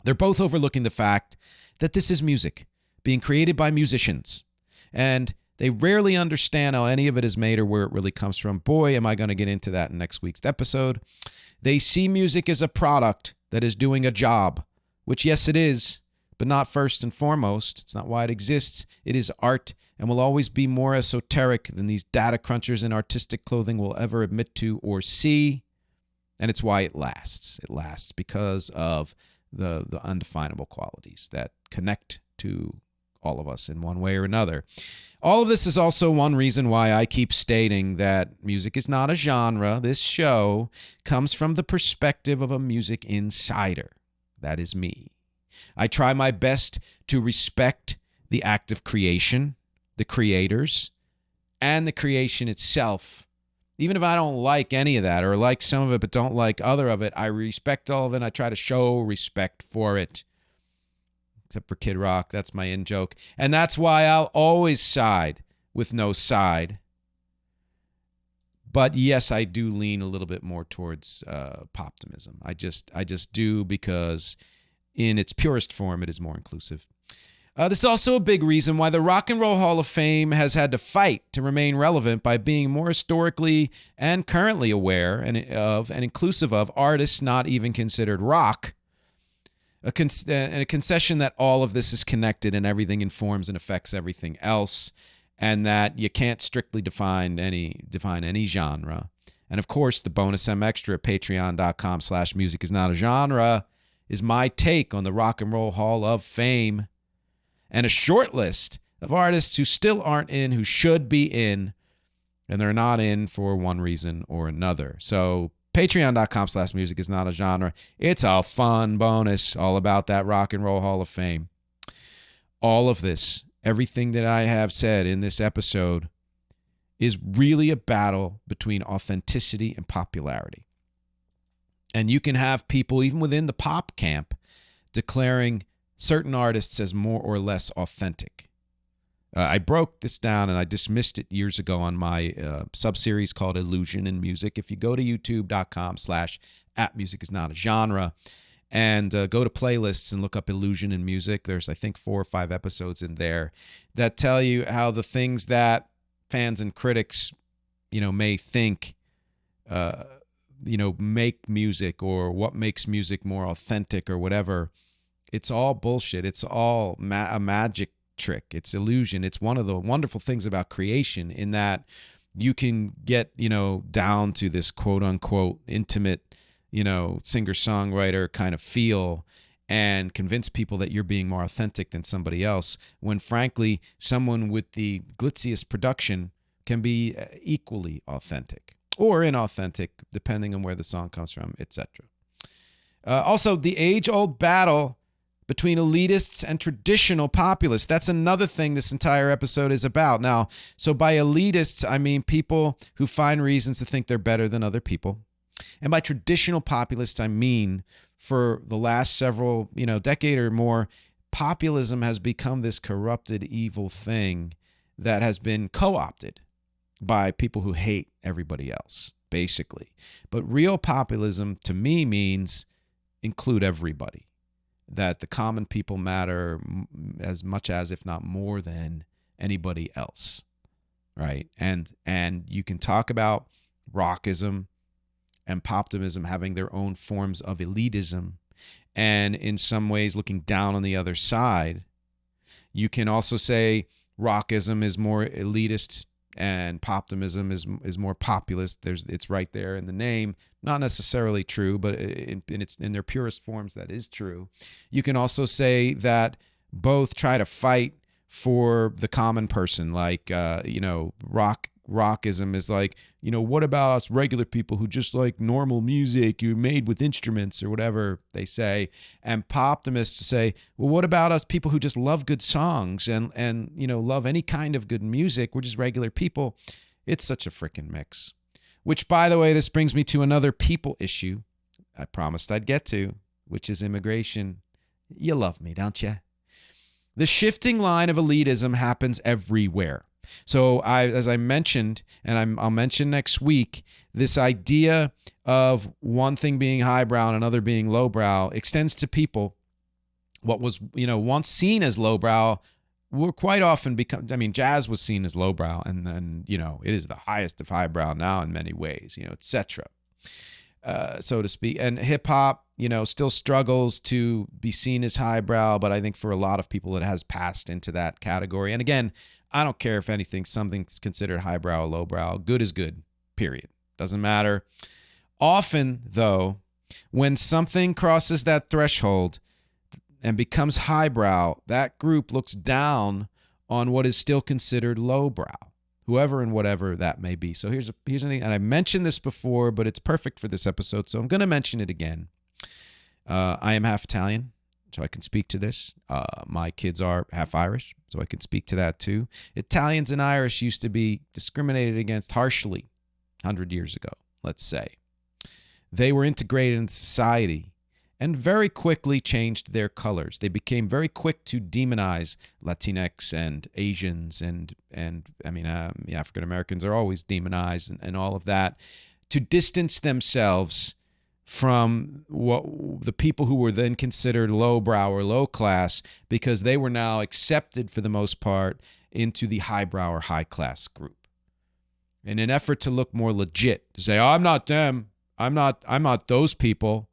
they're both overlooking the fact that this is music being created by musicians, and they rarely understand how any of it is made or where it really comes from. Boy, am I going to get into that in next week's episode. They see music as a product that is doing a job, which, yes, it is, but not first and foremost. It's not why it exists. It is art and will always be more esoteric than these data crunchers in artistic clothing will ever admit to or see. And it's why it lasts. It lasts because of the undefinable qualities that connect to all of us in one way or another. All of this is also one reason why I keep stating that music is not a genre. This show comes from the perspective of a music insider. That is me. I try my best to respect the act of creation, the creators, and the creation itself. Even if I don't like any of that or like some of it but don't like other of it, I respect all of it and I try to show respect for it. except for Kid Rock. That's my in-joke. And that's why I'll always side with no side. But yes, I do lean a little bit more towards Poptimism. I just do, because in its purest form, it is more inclusive. This is also a big reason why the Rock and Roll Hall of Fame has had to fight to remain relevant by being more historically and currently aware of and inclusive of artists not even considered rock. A concession that all of this is connected and everything informs and affects everything else, and that you can't strictly define any genre. And of course, the bonus MXtra at patreon.com/musicisnotagenre is my take on the Rock and Roll Hall of Fame, and a short list of artists who still aren't in, who should be in, and they're not in for one reason or another. So patreon.com/musicisnotagenre. It's a fun bonus all about that Rock and Roll Hall of Fame. All of this, everything that I have said in this episode, is really a battle between authenticity and popularity. And you can have people, even within the pop camp, declaring certain artists as more or less authentic. I broke this down and I dismissed it years ago on my sub-series called Illusion in Music. If you go to youtube.com/@musicisnotagenre and go to playlists and look up Illusion in Music, there's, I think, 4 or 5 episodes in there that tell you how the things that fans and critics, may think, make music, or what makes music more authentic or whatever. It's all bullshit. It's all a magic trick. It's illusion. It's one of the wonderful things about creation, in that you can get, down to this quote unquote intimate, singer-songwriter kind of feel and convince people that you're being more authentic than somebody else, when frankly, someone with the glitziest production can be equally authentic or inauthentic, depending on where the song comes from, etc. Also, the age-old battle between elitists and traditional populists. That's another thing this entire episode is about. Now, so by elitists, I mean people who find reasons to think they're better than other people. And by traditional populists, I mean, for the last several, decade or more, populism has become this corrupted, evil thing that has been co-opted by people who hate everybody else, basically. But real populism, to me, means include everybody. That the common people matter as much as, if not more than, anybody else, right? And you can talk about rockism and poptimism having their own forms of elitism, and in some ways looking down on the other side. You can also say rockism is more elitist and poptimism is more populist. It's right there in the name. Not necessarily true, but in their purest forms, that is true. You can also say that both try to fight for the common person, like rockism is like, what about us regular people who just like normal music you made with instruments or whatever they say. And poptimists say, well, what about us people who just love good songs and love any kind of good music? We're just regular people. It's such a freaking mix. Which, by the way, this brings me to another people issue I promised I'd get to, which is immigration. You love me, don't you? The shifting line of elitism happens everywhere. So as I mentioned, and I'll mention next week, this idea of one thing being highbrow and another being lowbrow extends to people. What was, once seen as lowbrow will quite often become, jazz was seen as lowbrow, and then, it is the highest of highbrow now in many ways, etc. So to speak. And hip hop, still struggles to be seen as highbrow, but I think for a lot of people it has passed into that category. And again, I don't care if something's considered highbrow or lowbrow. Good is good, period. Doesn't matter. Often, though, when something crosses that threshold and becomes highbrow, that group looks down on what is still considered lowbrow, whoever and whatever that may be. So here's anything, and I mentioned this before, but it's perfect for this episode, so I'm going to mention it again. I am half Italian, so I can speak to this. My kids are half Irish, so I can speak to that too. Italians and Irish used to be discriminated against harshly 100 years ago, let's say. They were integrated in society, and very quickly changed their colors. They became very quick to demonize Latinx and Asians and African Americans are always demonized and all of that, to distance themselves from the people who were then considered lowbrow or low class, because they were now accepted for the most part into the highbrow or high class group. In an effort to look more legit, to say, oh, I'm not them, I'm not those people,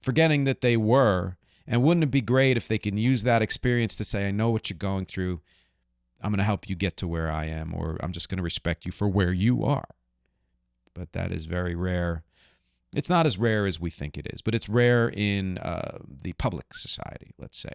forgetting that they were. And wouldn't it be great if they can use that experience to say, I know what you're going through, I'm going to help you get to where I am, or I'm just going to respect you for where you are. But that is very rare. It's not as rare as we think it is, but it's rare in the public society, let's say.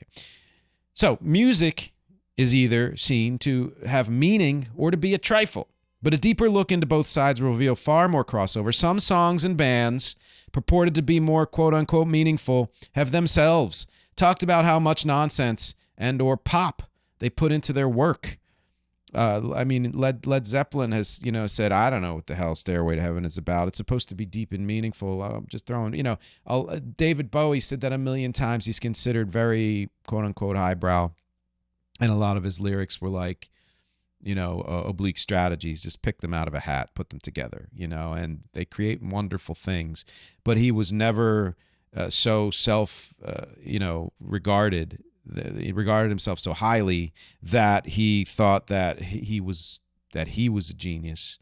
So music is either seen to have meaning or to be a trifle. But a deeper look into both sides will reveal far more crossover. Some songs and bands purported to be more quote-unquote meaningful have themselves talked about how much nonsense and or pop they put into their work. Led Zeppelin has, said, I don't know what the hell Stairway to Heaven is about. It's supposed to be deep and meaningful. I'm just throwing, David Bowie said that a million times. He's considered very quote-unquote highbrow. And a lot of his lyrics were like, oblique strategies, just pick them out of a hat, put them together, and they create wonderful things. But he was never so regarded. He regarded himself so highly that he thought that he was a genius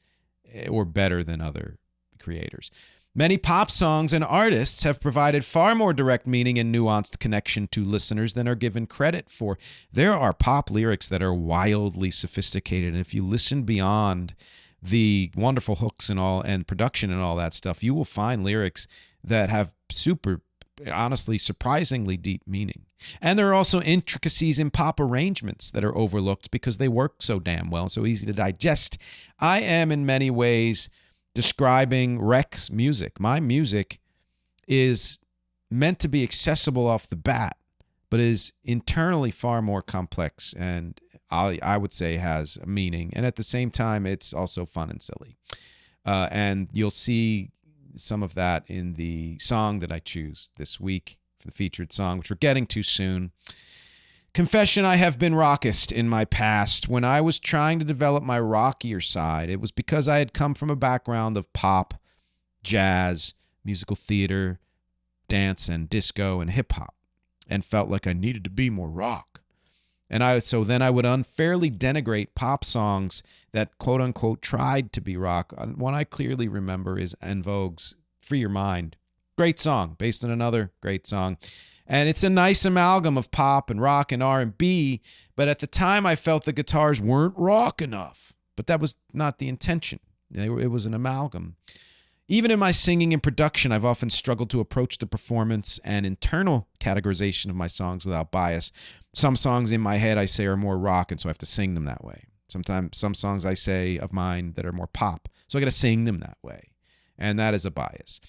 or better than other creators. Many pop songs and artists have provided far more direct meaning and nuanced connection to listeners than are given credit for. There are pop lyrics that are wildly sophisticated, and if you listen beyond the wonderful hooks and all and production and all that stuff, you will find lyrics that have honestly, surprisingly deep meaning. And there are also intricacies in pop arrangements that are overlooked because they work so damn well, so easy to digest. I am in many ways describing Rek's music. My music is meant to be accessible off the bat, but is internally far more complex and I would say has a meaning. And at the same time, it's also fun and silly. And you'll see some of that in the song that I choose this week for the featured song, which we're getting to soon. Confession, I have been rockist in my past. When I was trying to develop my rockier side, it was because I had come from a background of pop, jazz, musical theater, dance, and disco, and hip-hop, and felt like I needed to be more rock. So then I would unfairly denigrate pop songs that quote-unquote tried to be rock. One I clearly remember is En Vogue's Free Your Mind. Great song, based on another great song. And it's a nice amalgam of pop and rock and R&B, but at the time I felt the guitars weren't rock enough. But that was not the intention. It was an amalgam. Even in my singing and production, I've often struggled to approach the performance and internal categorization of my songs without bias. Some songs in my head I say are more rock, and so I have to sing them that way. Sometimes some songs I say of mine that are more pop, so I got to sing them that way. And that is a bias.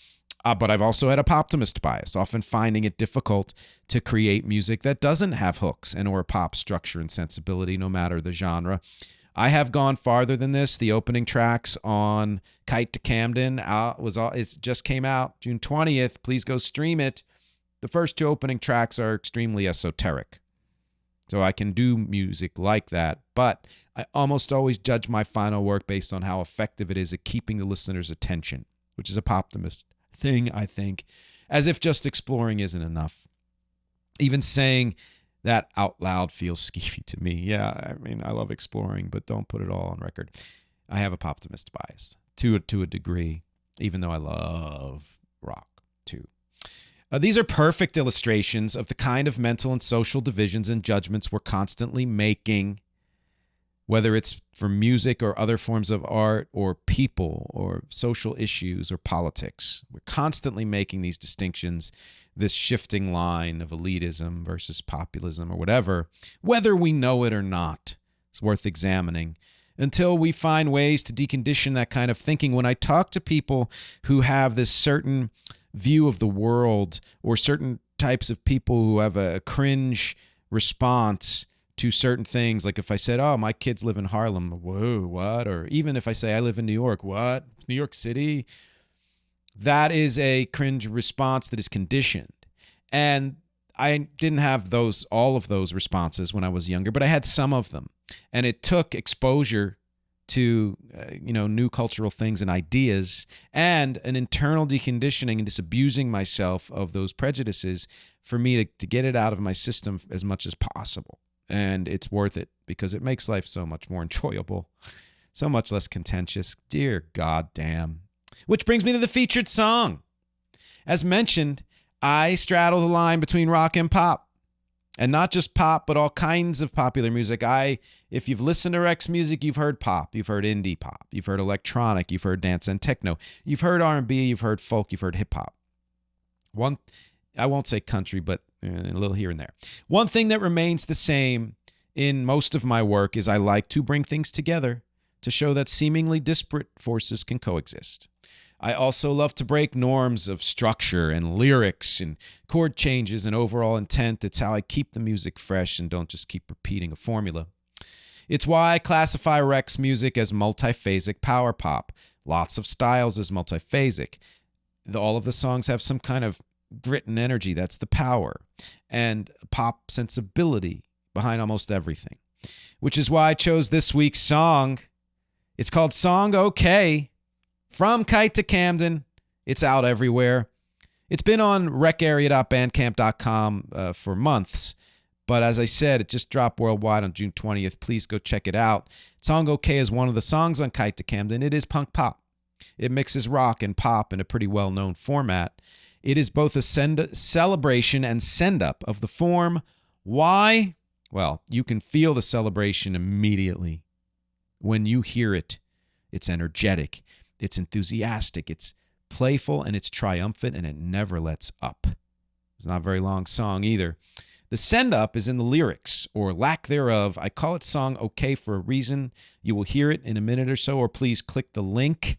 But I've also had a poptimist bias, often finding it difficult to create music that doesn't have hooks and or pop structure and sensibility, no matter the genre. I have gone farther than this. The opening tracks on KITE to Camden it just came out June 20th. Please go stream it. The first two opening tracks are extremely esoteric. So I can do music like that, but I almost always judge my final work based on how effective it is at keeping the listener's attention, which is a poptimist thing, I think, as if just exploring isn't enough. Even saying that out loud feels skeevy to me. Yeah, I mean, I love exploring, but don't put it all on record. I have a poptimist bias to a degree, even though I love rock too. These are perfect illustrations of the kind of mental and social divisions and judgments we're constantly making, whether it's for music or other forms of art or people or social issues or politics. We're constantly making these distinctions, this shifting line of elitism versus populism or whatever, whether we know it or not. It's worth examining until we find ways to decondition that kind of thinking. When I talk to people who have this certain view of the world or certain types of people who have a cringe response to certain things, like if I said, oh, my kids live in Harlem, whoa, what? Or even if I say I live in New York, what? New York City? That is a cringe response that is conditioned. And I didn't have all of those responses when I was younger, but I had some of them. And it took exposure to new cultural things and ideas, and an internal deconditioning and disabusing myself of those prejudices for me to get it out of my system as much as possible. And it's worth it because it makes life so much more enjoyable, so much less contentious. Dear God damn. Which brings me to the featured song. As mentioned, I straddle the line between rock and pop. And not just pop, but all kinds of popular music. If you've listened to Rex music, you've heard pop, you've heard indie pop, you've heard electronic, you've heard dance and techno, you've heard R&B, you've heard folk, you've heard hip hop. I won't say country, but a little here and there. One thing that remains the same in most of my work is I like to bring things together to show that seemingly disparate forces can coexist. I also love to break norms of structure and lyrics and chord changes and overall intent. It's how I keep the music fresh and don't just keep repeating a formula. It's why I classify Rex music as multiphasic power pop. Lots of styles as multiphasic. All of the songs have some kind of grit and energy. That's the power. And pop sensibility behind almost everything. Which is why I chose this week's song. It's called Song OK. From KITE to Camden. It's out everywhere. It's been on recarea.bandcamp.com for months. But as I said, it just dropped worldwide on June 20th. Please go check it out. Song OK is one of the songs on KITE to Camden. It is punk pop. It mixes rock and pop in a pretty well-known format. It is both a celebration and send-up of the form. Why? Well, you can feel the celebration immediately. When you hear it, it's energetic. It's enthusiastic, it's playful, and it's triumphant, and it never lets up. It's not a very long song either. The send-up is in the lyrics, or lack thereof. I call it Song OK for a reason. You will hear it in a minute or so, or please click the link,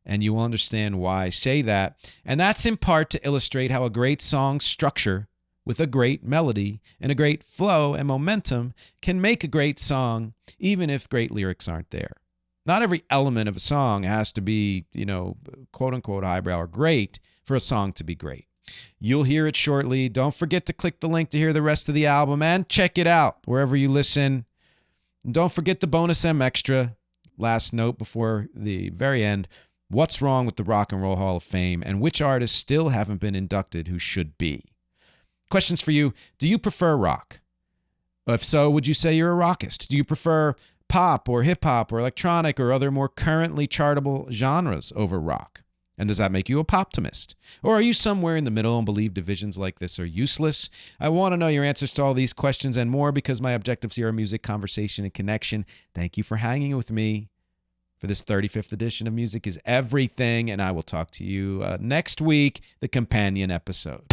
and you will understand why I say that. And that's in part to illustrate how a great song structure with a great melody and a great flow and momentum can make a great song, even if great lyrics aren't there. Not every element of a song has to be, quote-unquote highbrow or great for a song to be great. You'll hear it shortly. Don't forget to click the link to hear the rest of the album and check it out wherever you listen. And don't forget the bonus MxG. Last note before the very end. What's wrong with the Rock and Roll Hall of Fame and which artists still haven't been inducted who should be? Questions for you. Do you prefer rock? If so, would you say you're a rockist? Do you prefer pop or hip-hop or electronic or other more currently chartable genres over rock? And does that make you a poptimist? Or are you somewhere in the middle and believe divisions like this are useless? I want to know your answers to all these questions and more because my objectives here are music, conversation, and connection. Thank you for hanging with me for this 35th edition of Music is Everything, and I will talk to you next week, the companion episode.